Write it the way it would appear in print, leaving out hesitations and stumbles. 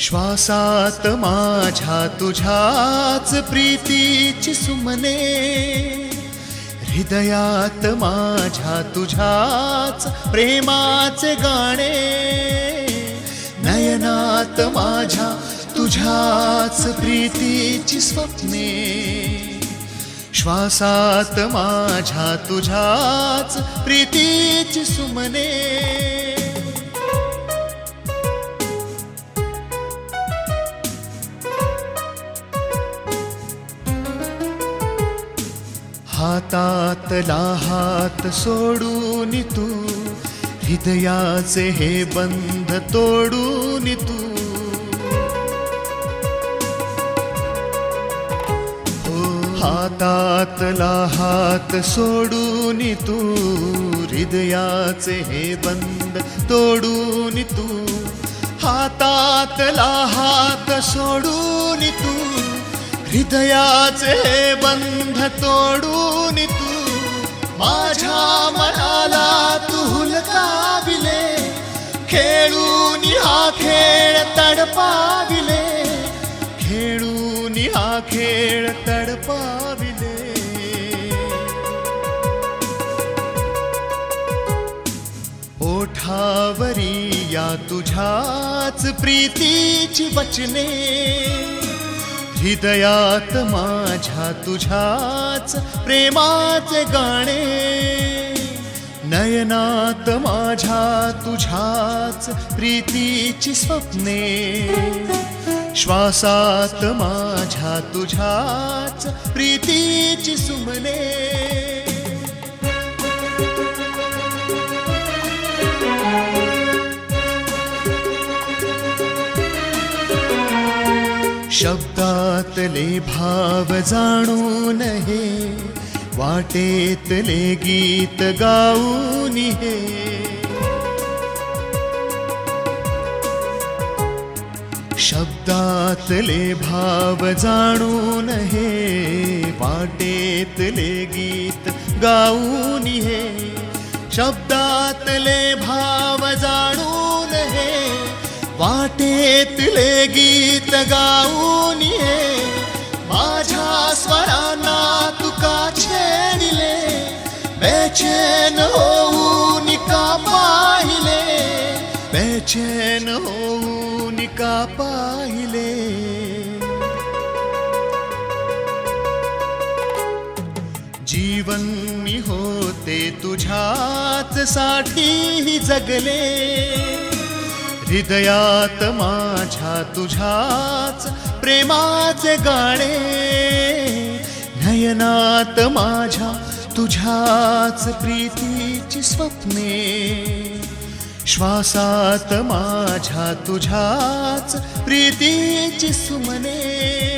श्वासात माझ्या तुझ्याच प्रीतीची सुमने, हृदयात माझ्या तुझ्याच प्रेमाचे गाणे, नयनात माझ्या तुझ्याच प्रीतीची स्वप्ने, श्वासात माझ्या तुझ्याच प्रीतीची सुमने. हातातला हात सोडून तू, हृदयाचे हे बंध तोडून तू, हातातला हात सोडून तू, हृदयाचे हे बंध तोडून तू, हातातला हात सोडून तू, हृदयाचे बंध तोडून तू, माझ्या मनाला तू हुलकाविले, खेळून हा खेळ तडपाविले, खेळून हा खेळ तडपाविले. ओठावरी या तुझ्याच प्रीतीची वचने, हृदयात माझ्या तुझ्याच प्रेमाचे गाणे, नयनात माझ्या तुझ्याच प्रीतीची स्वप्ने, श्वासात माझ्या तुझ्याच प्रीतीची सुमने. शब्दातले भाव जाणून हे, वाटेतले गीत गाऊन हे, शब्दातले भाव जाणून हे, वाटेतले गीत गाऊन हे, शब्दातले भाव जाणून हे, वाटेतले गीत गाऊन ये, माझ्या स्वरांना तुका छेडिले, बेचैन होऊन का पाहिले, बेचैन होऊन का पाहिले. जीवन मी होते तुझ्याच साठी जगले, हृदयात माझ्या तुझ्याच प्रेमाचे गाणे, नयनात माझ्या तुझ्याच प्रीतीची स्वप्ने, श्वासात माझ्या तुझ्याच प्रीतीची सुमने.